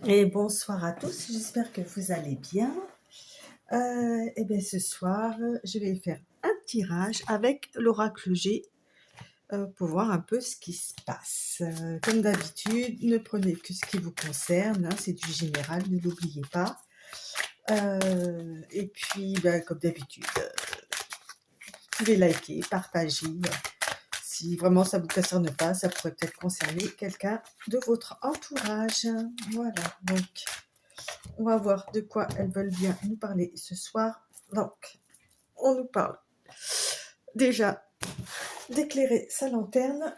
Et bonsoir à tous, j'espère que vous allez bien. Et bien ce soir, je vais faire un tirage avec l'oracle G pour voir un peu ce qui se passe. Comme d'habitude, ne prenez que ce qui vous concerne, hein, c'est du général, ne l'oubliez pas. Et puis, comme d'habitude, vous pouvez liker, partager. Si vraiment ça ne vous concerne pas, ça pourrait peut-être concerner quelqu'un de votre entourage. Voilà, donc on va voir de quoi elles veulent bien nous parler ce soir. Donc, on nous parle déjà d'éclairer sa lanterne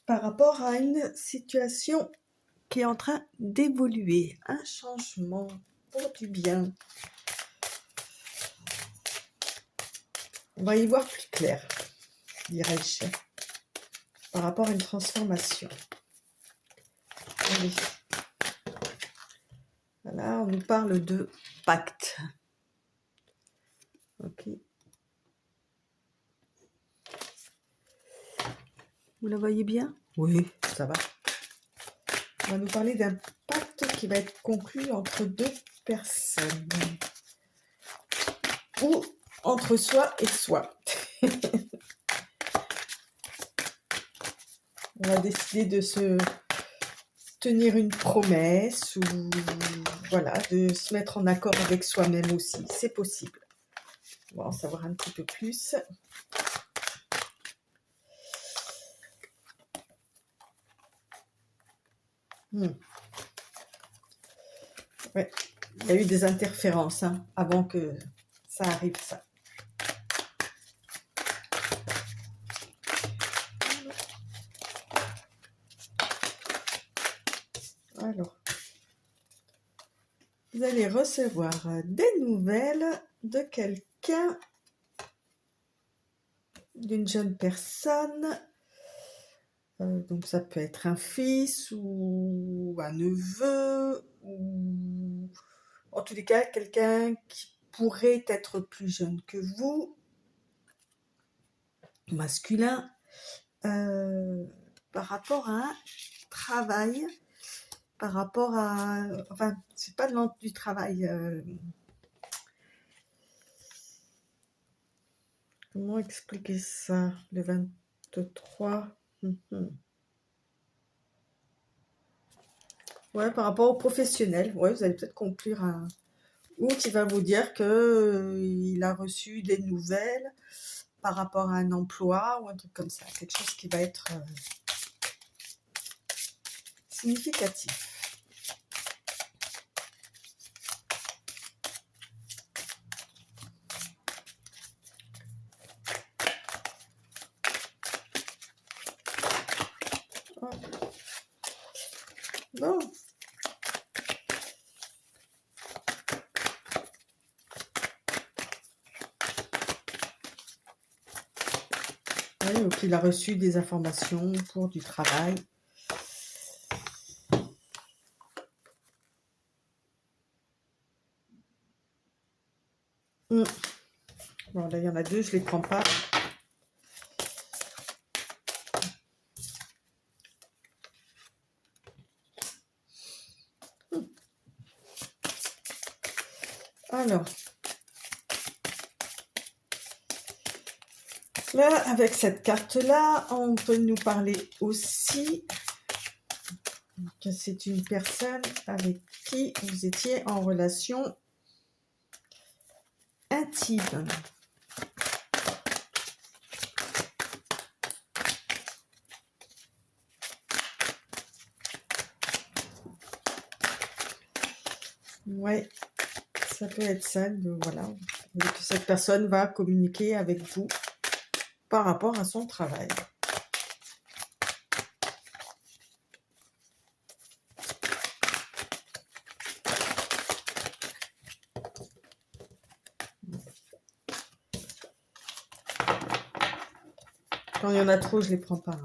par rapport à une situation qui est en train d'évoluer, un changement pour du bien. On va y voir plus clair, dirais-je, par rapport à une transformation. Allez. Voilà, on nous parle de pacte. Ok. Vous la voyez bien? Oui, ça va. On va nous parler d'un pacte qui va être conclu entre deux personnes. Ou entre soi et soi. On va décider de se tenir une promesse ou voilà, de se mettre en accord avec soi-même aussi. C'est possible. On va en savoir un petit peu plus. Ouais. Il y a eu des interférences avant que ça arrive, ça. Alors, vous allez recevoir des nouvelles de quelqu'un, d'une jeune personne. Donc ça peut être un fils ou un neveu, ou en tous les cas quelqu'un qui pourrait être plus jeune que vous, masculin, par rapport à un travail, par rapport à... Enfin, c'est pas de l'ordre du travail. Comment expliquer ça? Le 23. Ouais, par rapport au professionnel. Ouais, vous allez peut-être conclure un... Ou qui va vous dire que il a reçu des nouvelles par rapport à un emploi ou un truc comme ça. Quelque chose qui va être significatif. Bon. Oui, donc il a reçu des informations pour du travail. Bon, là, il y en a deux, je ne les prends pas. Alors, là, avec cette carte-là, on peut nous parler aussi que c'est une personne avec qui vous étiez en relation intime. Ouais, ça peut être ça, voilà. Et que cette personne va communiquer avec vous par rapport à son travail. Quand il y en a trop, je les prends pas.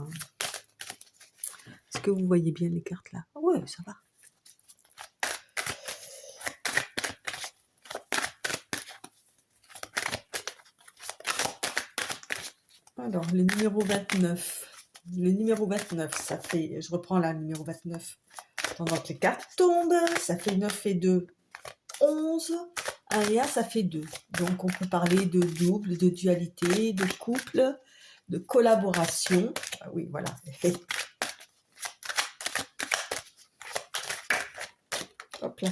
Est-ce que vous voyez bien les cartes là? Ouais, ça va. Alors, le numéro 29. Le numéro 29, ça fait... Je reprends là, le numéro 29. Pendant que les cartes tombent, ça fait 9 et 2, 11. 1 et 1, ça fait 2. Donc, on peut parler de double, de dualité, de couple, de collaboration. Ah oui, voilà. Hop là.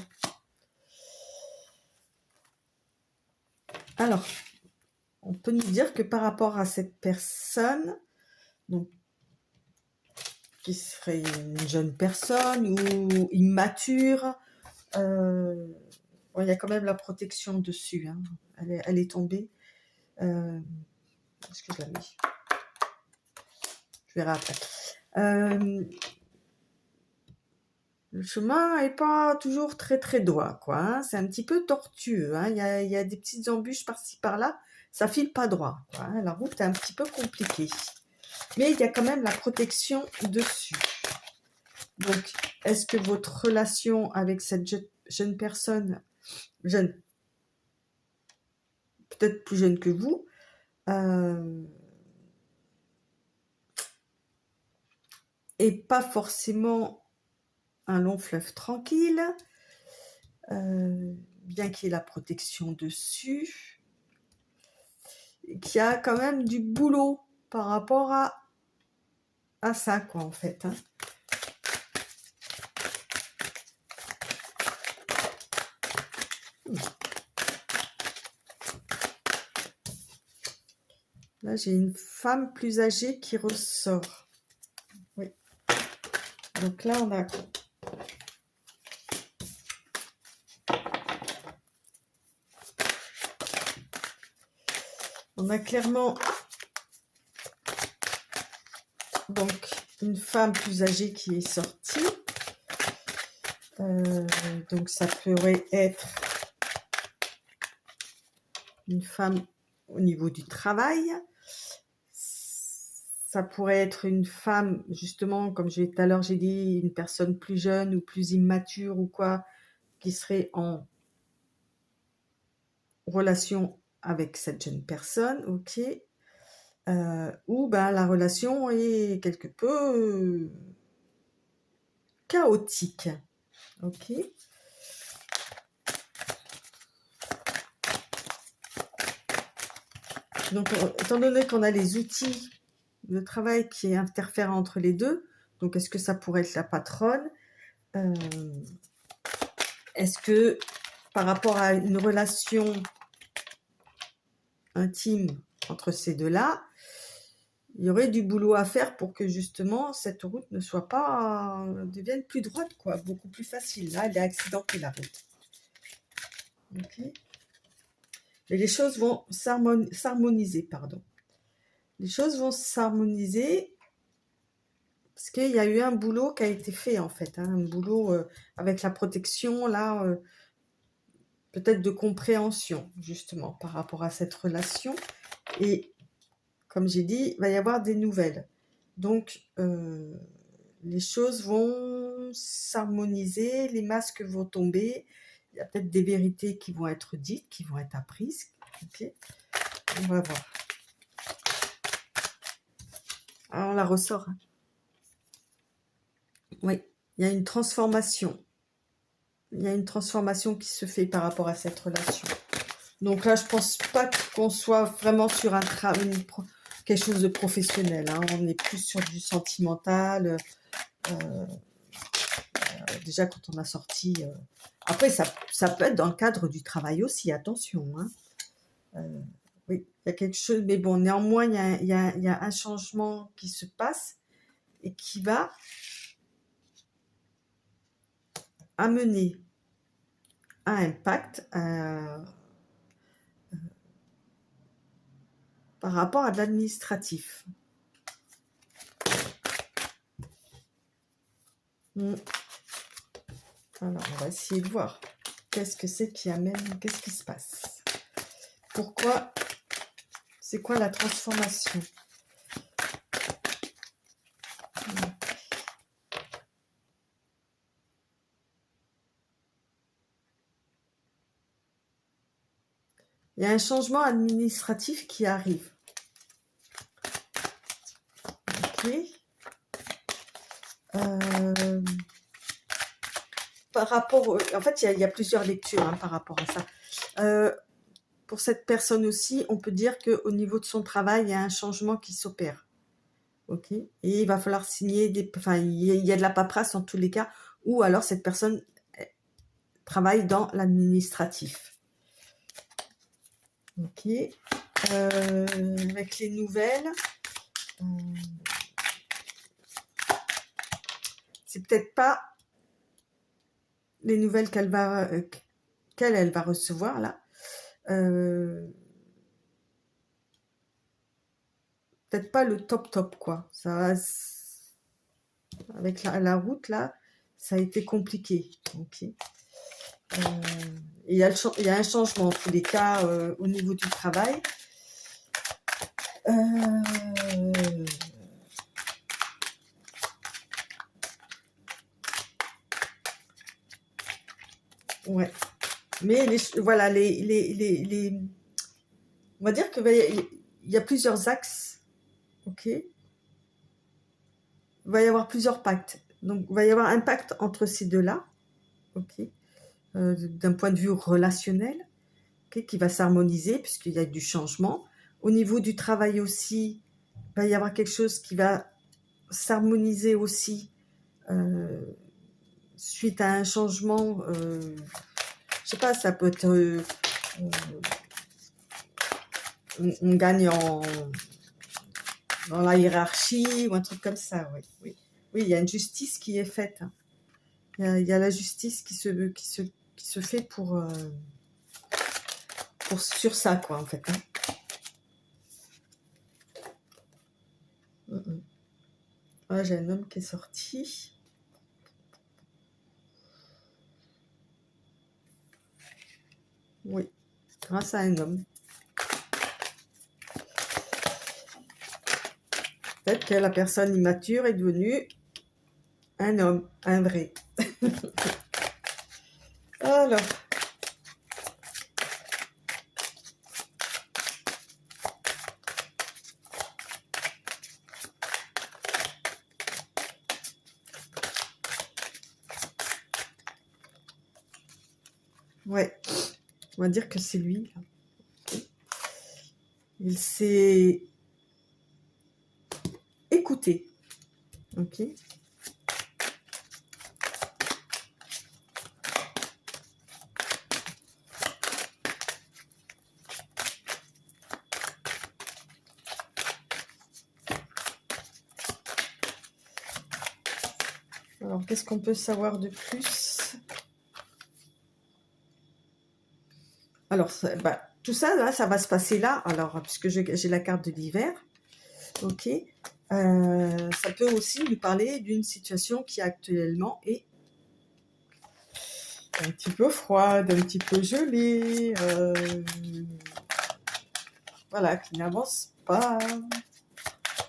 Alors, on peut nous dire que par rapport à cette personne, donc, qui serait une jeune personne ou immature, bon, il y a quand même la protection dessus. Hein. Elle est tombée. Est-ce que je la mets? Je verrai après. Le chemin n'est pas toujours très très droit, quoi. Hein. C'est un petit peu tortueux. Hein. Il y a des petites embûches par-ci par-là. Ça file pas droit. Quoi, hein. La route est un petit peu compliquée. Mais il y a quand même la protection dessus. Donc, est-ce que votre relation avec cette jeune personne, jeune, peut-être plus jeune que vous, et pas forcément un long fleuve tranquille, bien qu'il y ait la protection dessus, qu'il y a quand même du boulot par rapport à ça, quoi, en fait. Hein. Là, j'ai une femme plus âgée qui ressort. Oui. Donc là, on a clairement donc une femme plus âgée qui est sortie. Donc ça pourrait être une femme au niveau du travail. Ça pourrait être une femme, justement, comme tout à l'heure j'ai dit, une personne plus jeune ou plus immature ou quoi, qui serait en relation avec cette jeune personne, ok. Ou ben, la relation est quelque peu chaotique, ok. Donc, étant donné qu'on a les outils de travail qui interfèrent entre les deux, donc est-ce que ça pourrait être la patronne? Est-ce que par rapport à une relation intime entre ces deux-là, il y aurait du boulot à faire pour que justement cette route ne soit pas, devienne plus droite, quoi, beaucoup plus facile. Là, elle est accidentée, la route. Ok. Et les choses vont s'harmoniser, pardon. Les choses vont s'harmoniser parce qu'il y a eu un boulot qui a été fait, en fait. Hein, un boulot avec la protection, là, peut-être de compréhension, justement, par rapport à cette relation. Et comme j'ai dit, il va y avoir des nouvelles. Donc, les choses vont s'harmoniser, les masques vont tomber, il y a peut-être des vérités qui vont être dites, qui vont être apprises. Ok, on va voir. Alors, on la ressort. Hein. Oui, il y a une transformation. Il y a une transformation qui se fait par rapport à cette relation. Donc là, je pense pas qu'on soit vraiment sur quelque chose de professionnel. Hein. On est plus sur du sentimental. Déjà, quand on a sorti... Après, ça peut être dans le cadre du travail aussi, attention. Hein. Oui, il y a quelque chose... Mais bon, néanmoins, il y a un changement qui se passe et qui va amener un impact par rapport à de l'administratif. Alors, on va essayer de voir qu'est-ce que c'est qui amène, qu'est-ce qui se passe. Pourquoi? C'est quoi la transformation? Il y a un changement administratif qui arrive. Ok. par rapport... En fait, il y a plusieurs lectures hein, par rapport à ça. Pour cette personne aussi, on peut dire qu'au niveau de son travail, il y a un changement qui s'opère. Ok. Et il va falloir signer des... Enfin, il y a de la paperasse en tous les cas, ou alors cette personne travaille dans l'administratif. Ok. Avec les nouvelles, c'est peut-être pas les nouvelles qu'elle va recevoir là. Peut-être pas le top quoi. Ça, avec la route là, ça a été compliqué. Ok. Il y a un changement en tous les cas au niveau du travail. Ouais. Mais voilà, on va dire qu'il y a plusieurs axes. Ok. Il va y avoir plusieurs pactes. Donc, il va y avoir un pacte entre ces deux-là. Ok. D'un point de vue relationnel. Okay, qui va s'harmoniser puisqu'il y a du changement. Au niveau du travail aussi, il va y avoir quelque chose qui va s'harmoniser aussi suite à un changement. Je sais pas, ça peut être... on gagne dans la hiérarchie ou un truc comme ça, oui. Oui, il y a une justice qui est faite. Hein. Il y a la justice qui se fait pour sur ça, quoi, en fait. Hein. Ah, j'ai un homme qui est sorti. Oui, grâce à un homme. Peut-être que la personne immature est devenue un homme, un vrai. Alors. Ouais, on va dire que c'est lui. Il s'est écouté. Ok. Alors, qu'est-ce qu'on peut savoir de plus? Alors, tout ça, là, ça va se passer là. Alors, puisque j'ai la carte de l'hiver. Ok. Ça peut aussi nous parler d'une situation qui actuellement est un petit peu froide, un petit peu gelée. Voilà, qui n'avance pas.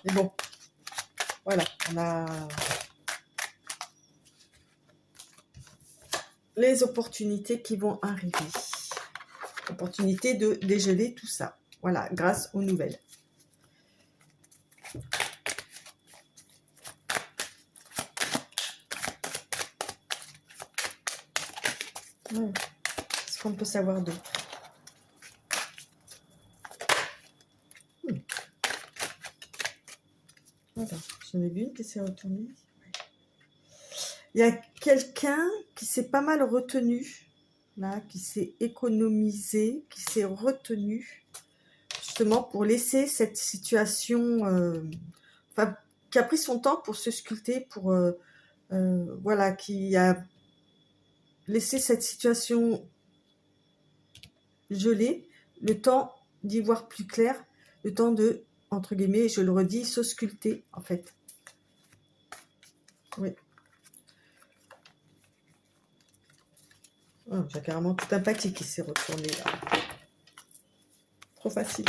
Mais bon, voilà, on a les opportunités qui vont arriver. Opportunité de dégeler tout ça. Voilà, grâce aux nouvelles. Qu'est-ce qu'on peut savoir d'autre? Voilà, j'en ai vu une qui s'est retournée. Il y a quelqu'un qui s'est pas mal retenu, là, qui s'est économisé, qui s'est retenu, justement pour laisser cette situation, enfin, qui a pris son temps pour se sculpter, pour, voilà, qui a laissé cette situation gelée, le temps d'y voir plus clair, le temps de, entre guillemets, je le redis, s'ausculter, en fait. Oui. Oh, j'ai carrément tout un paquet qui s'est retourné là. Trop facile.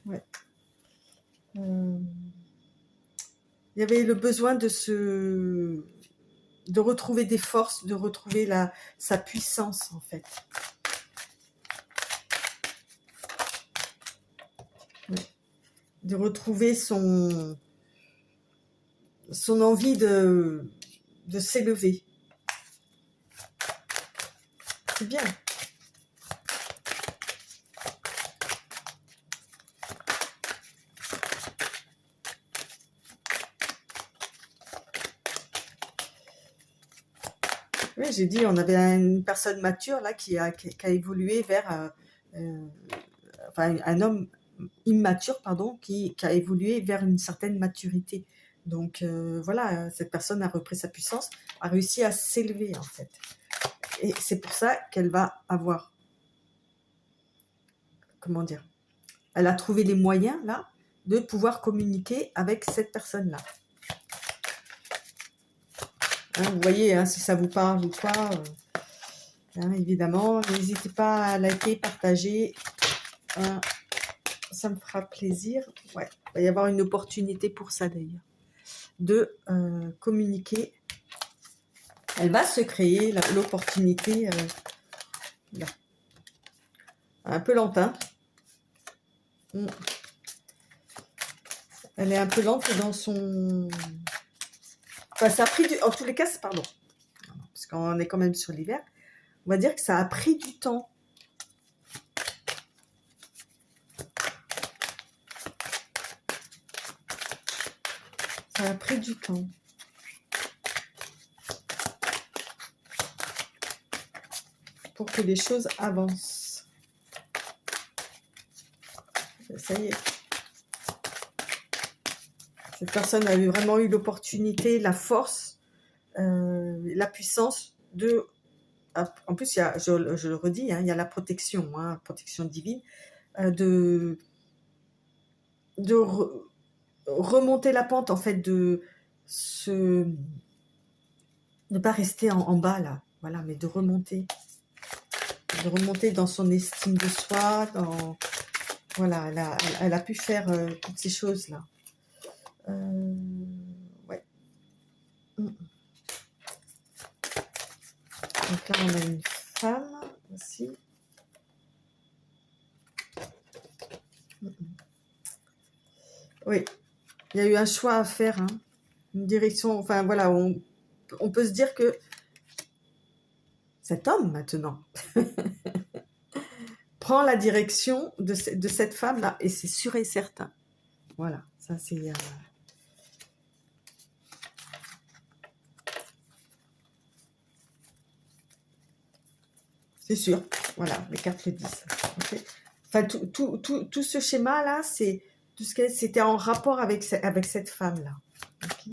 Ouais. Il y avait le besoin de retrouver des forces, de retrouver sa puissance en fait. Ouais. De retrouver son envie de s'élever. C'est bien. Oui, j'ai dit, on avait une personne mature là qui a évolué vers, enfin un homme immature, pardon, qui a évolué vers une certaine maturité. Donc voilà, cette personne a repris sa puissance, a réussi à s'élever en fait. Et c'est pour ça qu'elle va avoir, comment dire, elle a trouvé les moyens là de pouvoir communiquer avec cette personne-là. Hein, vous voyez, hein, si ça vous parle ou pas, hein, évidemment, n'hésitez pas à liker, partager. Hein, ça me fera plaisir. Ouais, il va y avoir une opportunité pour ça d'ailleurs, de communiquer. Elle va se créer l'opportunité, un peu lente, hein. Elle est un peu lente dans son... Enfin, ça a pris du... En tous les cas, pardon, parce qu'on est quand même sur l'hiver, on va dire que ça a pris du temps. Ça a pris du temps. Pour que les choses avancent. Ça y est. Cette personne a vraiment eu l'opportunité, la force, la puissance de... En plus, il y a, je le redis, hein, il y a la protection, hein, protection divine, de remonter la pente, en fait, de ne pas rester en bas, là, voilà, mais de remonter dans son estime de soi, voilà, elle a pu faire toutes ces choses-là. Ouais. Donc là, on a une femme aussi. Oui, il y a eu un choix à faire, hein, une direction, enfin voilà, on peut se dire que cet homme maintenant prend la direction de cette femme-là, et c'est sûr et certain. Voilà, ça c'est... c'est sûr, voilà, les cartes le disent. Okay. Enfin, tout ce schéma-là, c'est tout ce que c'était en rapport avec cette femme-là. Okay.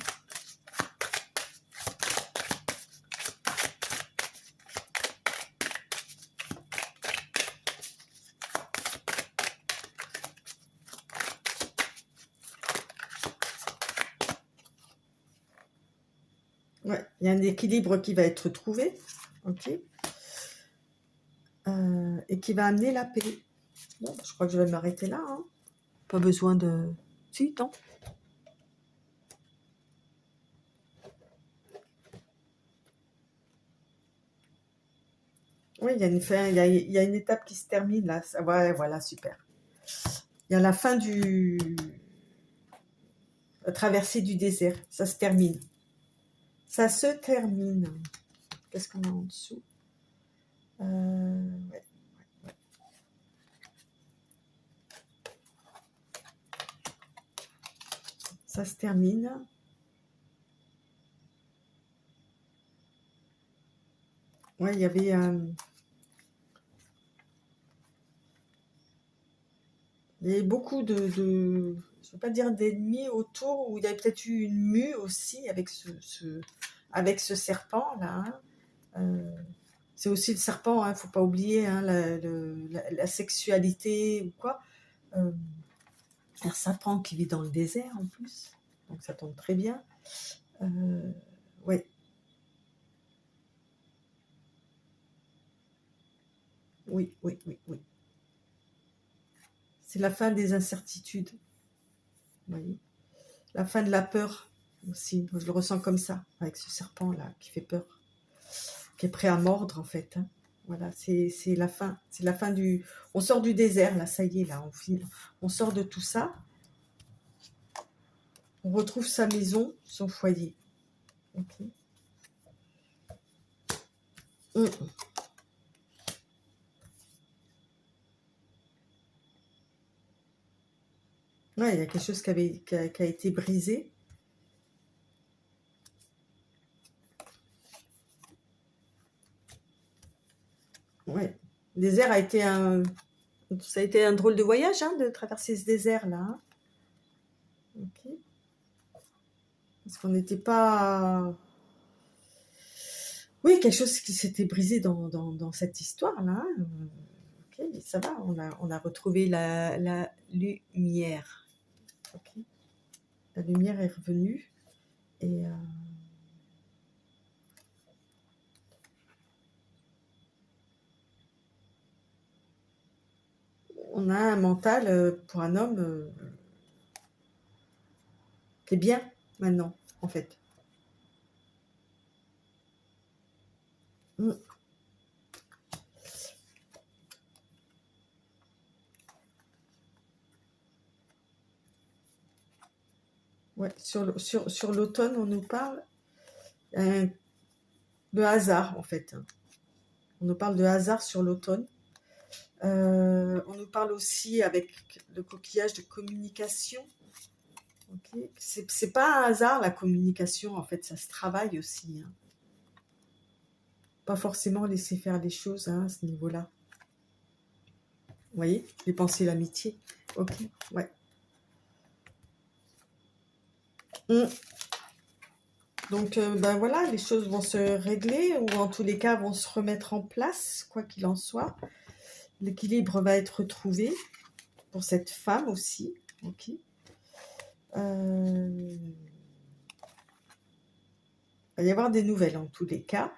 Ouais, il y a un équilibre qui va être trouvé, ok, et qui va amener la paix. Bon, je crois que je vais m'arrêter là. Hein. Pas besoin de... Si, tant. Oui, il y a une fin, il y a une étape qui se termine là. Ouais, voilà, super. Il y a la fin la traversée du désert. Ça se termine. Ça se termine. Qu'est-ce qu'on a en dessous? Ouais. Ça se termine. Ouais, il y avait beaucoup de je ne veux pas dire d'ennemis autour, où il y avait peut-être eu une mue aussi avec avec ce serpent là. Hein. C'est aussi le serpent, hein, faut pas oublier, hein, la sexualité ou quoi. Un serpent qui vit dans le désert en plus, donc ça tombe très bien. Ouais. Oui. C'est la fin des incertitudes. Vous voyez, la fin de la peur aussi. Je le ressens comme ça, avec ce serpent là qui fait peur, qui est prêt à mordre en fait. Hein. Voilà, c'est la fin. C'est la fin du... On sort du désert, là, ça y est, là, on sort de tout ça. On retrouve sa maison, son foyer. Ok. Ouais, il y a quelque chose qui a été brisé. Ouais. Le désert a été ça a été un drôle de voyage, hein, de traverser ce désert-là. Hein. Ok. Parce qu'on n'était pas... Oui, quelque chose qui s'était brisé dans cette histoire-là. Hein. Ok, mais ça va, on a retrouvé la lumière. Ok. La lumière est revenue. Et... on a un mental pour un homme qui est bien maintenant, en fait. Mm. Ouais, sur l'automne, on nous parle de hasard, en fait. Hein. On nous parle de hasard sur l'automne. On nous parle aussi avec le coquillage de communication. Okay. C'est pas un hasard, la communication, en fait, ça se travaille aussi. Hein. Pas forcément laisser faire les choses hein, à ce niveau-là. Vous voyez, les pensées, l'amitié. Ok, ouais. Donc, ben voilà, les choses vont se régler, ou en tous les cas, vont se remettre en place, quoi qu'il en soit. L'équilibre va être retrouvé pour cette femme aussi. Ok. Il va y avoir des nouvelles en tous les cas.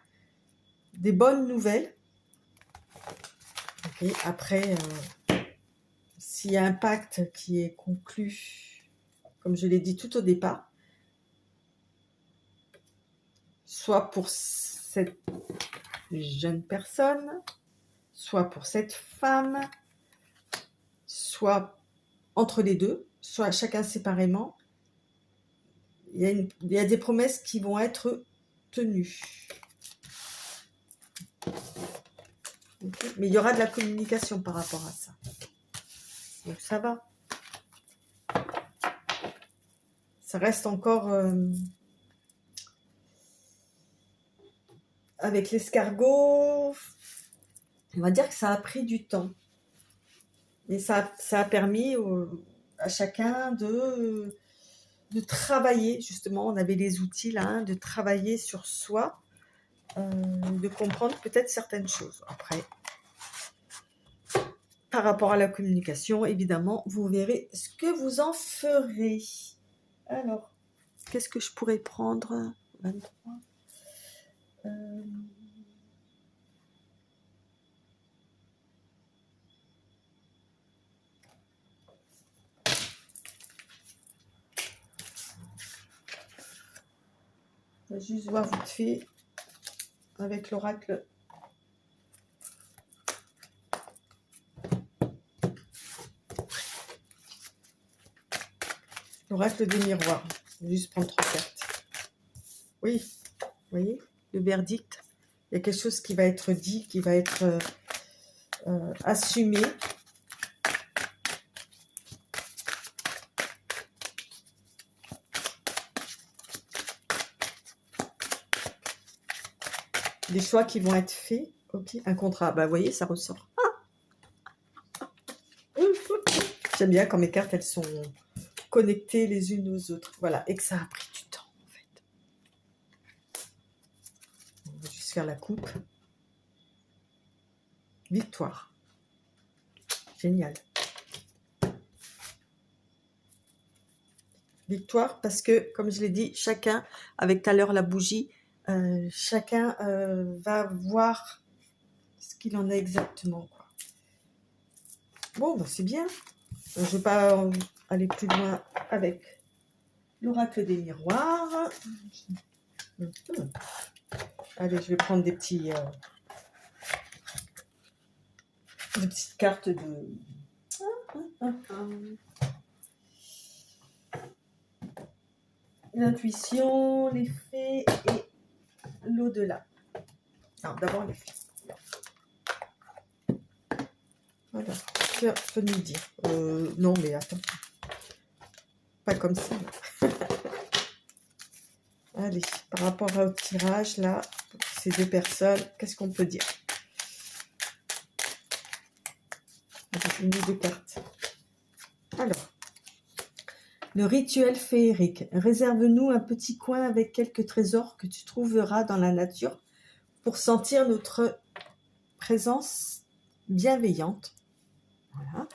Des bonnes nouvelles. Okay. Après, s'il y a un pacte qui est conclu, comme je l'ai dit tout au départ, soit pour cette jeune personne, soit pour cette femme, soit entre les deux, soit chacun séparément, il y a des promesses qui vont être tenues. Okay. Mais il y aura de la communication par rapport à ça. Donc ça va. Ça reste encore... avec l'escargot, on va dire que ça a pris du temps. Et ça a permis à chacun de travailler, justement, on avait les outils là, hein, de travailler sur soi, de comprendre peut-être certaines choses. Après, par rapport à la communication, évidemment, vous verrez ce que vous en ferez. Alors, qu'est-ce que je pourrais prendre 23. Je vais juste voir vite fait avec l'oracle. L'oracle des miroirs. Je vais juste prendre 3 cartes. Oui, vous voyez, le verdict. Il y a quelque chose qui va être dit, qui va être assumé. Des choix qui vont être faits. Ok, un contrat. Bah, vous voyez, ça ressort. J'aime bien quand mes cartes, elles sont connectées les unes aux autres. Voilà, et que ça a pris du temps, en fait. On va juste faire la coupe. Victoire. Génial. Victoire parce que, comme je l'ai dit, chacun, avec tout à l'heure la bougie, chacun va voir ce qu'il en est exactement. Quoi. Bon, bah, c'est bien. Je ne vais pas aller plus loin avec l'oracle des miroirs. Allez, je vais prendre des petites cartes de... L'intuition, les faits et l'au-delà. Alors, d'abord les faits. Voilà, que nous dire non, mais attends. Pas comme ça. Allez, par rapport au tirage, là, pour ces deux personnes, qu'est-ce qu'on peut dire? Avec une ou deux cartes. Alors, le rituel féerique. Réserve-nous un petit coin avec quelques trésors que tu trouveras dans la nature pour sentir notre présence bienveillante. Voilà.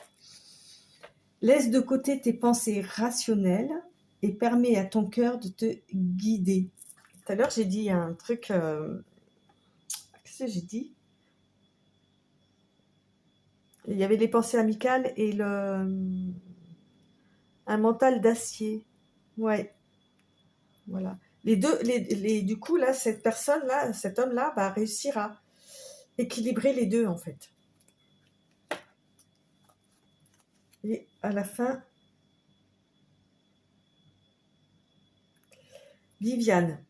Laisse de côté tes pensées rationnelles et permets à ton cœur de te guider. Tout à l'heure, j'ai dit un truc... qu'est-ce que j'ai dit? Il y avait les pensées amicales et un mental d'acier. Ouais, voilà. Les deux, du coup, là, cette personne-là, cet homme-là va réussir à équilibrer les deux, en fait. Et à la fin, Viviane,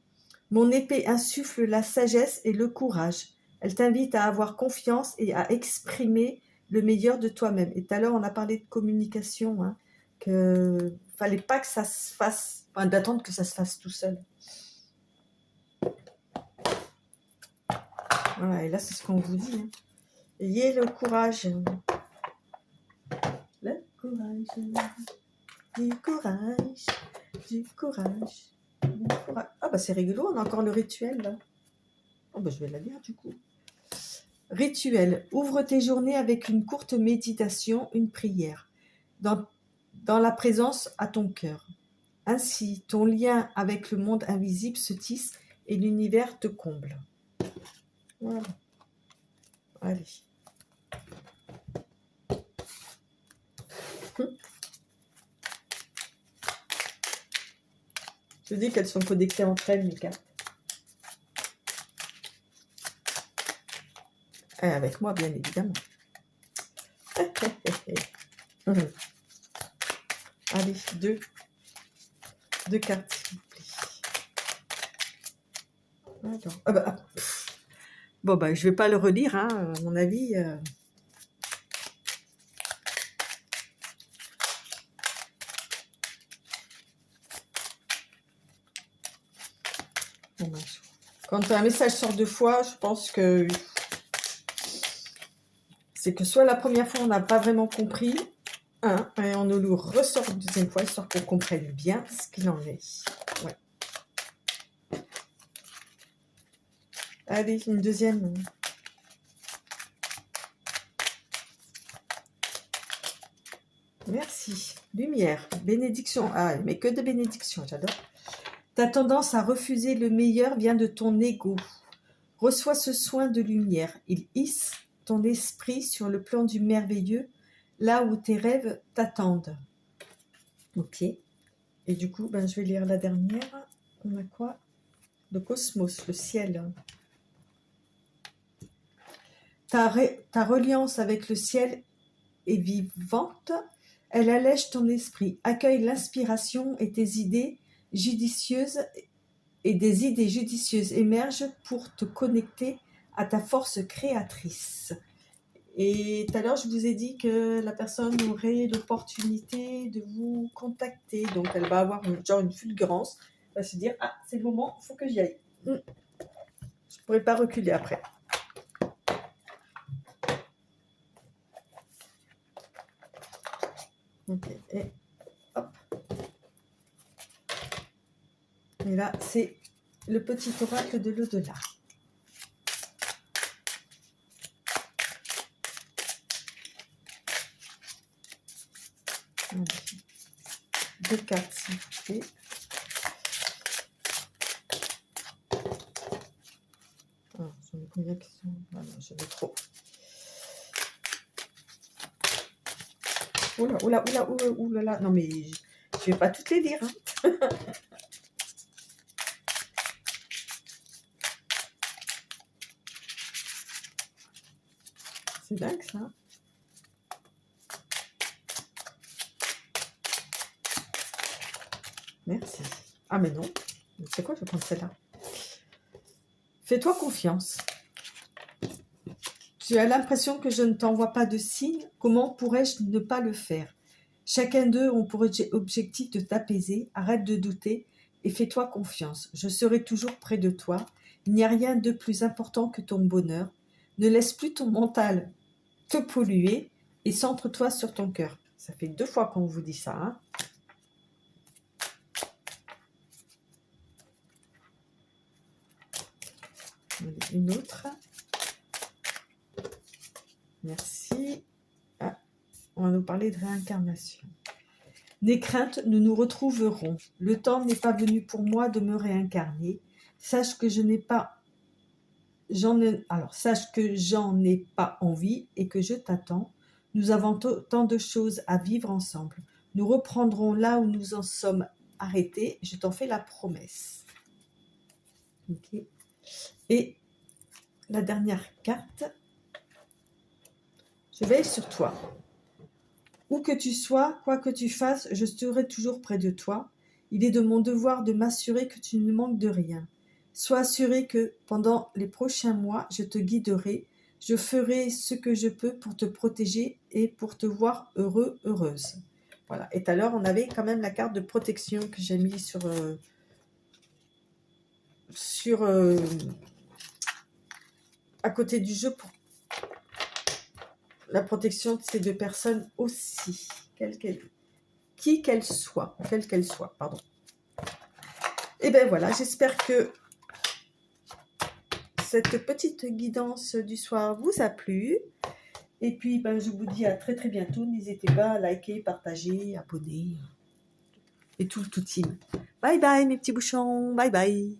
mon épée insuffle la sagesse et le courage. Elle t'invite à avoir confiance et à exprimer le meilleur de toi-même. Et tout à l'heure, on a parlé de communication, hein, que fallait pas que ça se fasse, enfin, d'attendre que ça se fasse tout seul. Voilà, et là, c'est ce qu'on vous dit. Hein. Ayez le courage. Le courage. Du courage. Du courage. Du courage. Ah, bah, c'est rigolo, on a encore le rituel, là. Oh, bah, je vais la lire, du coup. Rituel. Ouvre tes journées avec une courte méditation, une prière. Dans la présence à ton cœur. Ainsi, ton lien avec le monde invisible se tisse et l'univers te comble. Voilà. Allez. Je dis qu'elles sont connectées entre elles, mes cartes. Et avec moi, bien évidemment. Allez, deux cartes, s'il vous plaît. Alors, ah bah, bon, bah, je ne vais pas le relire, hein, à mon avis. Bon, bah, quand un message sort deux fois, je pense que c'est que soit la première fois, on n'a pas vraiment compris, hein, et on nous le ressort une deuxième fois, histoire qu'on comprenne bien ce qu'il en est. Ouais. Allez, une deuxième. Merci. Lumière, bénédiction. Ah, mais que de bénédictions, j'adore. Ta tendance à refuser le meilleur vient de ton ego. Reçois ce soin de lumière. Il hisse ton esprit sur le plan du merveilleux, là où tes rêves t'attendent. Ok. Et du coup, ben, je vais lire la dernière. On a quoi? Le cosmos, le ciel. Ta reliance avec le ciel est vivante. Elle allège ton esprit. Accueille l'inspiration et tes idées judicieuses et des idées judicieuses émergent pour te connecter à ta force créatrice. Et tout à l'heure, je vous ai dit que la personne aurait l'opportunité de vous contacter. Donc, elle va avoir une fulgurance. Elle va se dire, ah, c'est le moment, il faut que j'y aille. Je ne pourrai pas reculer après. Ok, et hop. Et là, c'est le petit oracle de l'au-delà. Deux cartes, s'il vous plaît. Ah, j'en ai combien qui sont... Voilà, j'en ai trop. Oula, oula, oula, oula, oula. Non, mais je vais pas toutes les lire. Hein. C'est dingue, ça. Merci. Ah, mais non. C'est quoi, je vais prendre celle-là. Fais-toi confiance. Tu as l'impression que je ne t'envoie pas de signe. Comment pourrais-je ne pas le faire? Chacun d'eux ont pour objectif de t'apaiser. Arrête de douter et fais-toi confiance. Je serai toujours près de toi. Il n'y a rien de plus important que ton bonheur. Ne laisse plus ton mental te polluer et centre-toi sur ton cœur. Ça fait 2 fois qu'on vous dit ça, hein. Une autre. Merci. Ah, on va nous parler de réincarnation. N'aie crainte, nous nous retrouverons. Le temps n'est pas venu pour moi de me réincarner. Sache que sache que j'en ai pas envie et que je t'attends. Nous avons tant de choses à vivre ensemble. Nous reprendrons là où nous en sommes arrêtés. Je t'en fais la promesse. Ok. Et la dernière carte. Je veille sur toi. Où que tu sois, quoi que tu fasses, je serai toujours près de toi. Il est de mon devoir de m'assurer que tu ne manques de rien. Sois assuré que pendant les prochains mois, je te guiderai. Je ferai ce que je peux pour te protéger et pour te voir heureux, heureuse. Voilà. Et tout à l'heure, on avait quand même la carte de protection que j'ai mis à côté du jeu pour la protection de ces 2 personnes aussi, quelle qu'elle soit, pardon. Et bien voilà, j'espère que cette petite guidance du soir vous a plu. Et puis, ben, je vous dis à très très bientôt. N'hésitez pas à liker, partager, abonner et tout le tout team. Bye bye mes petits bouchons, bye bye.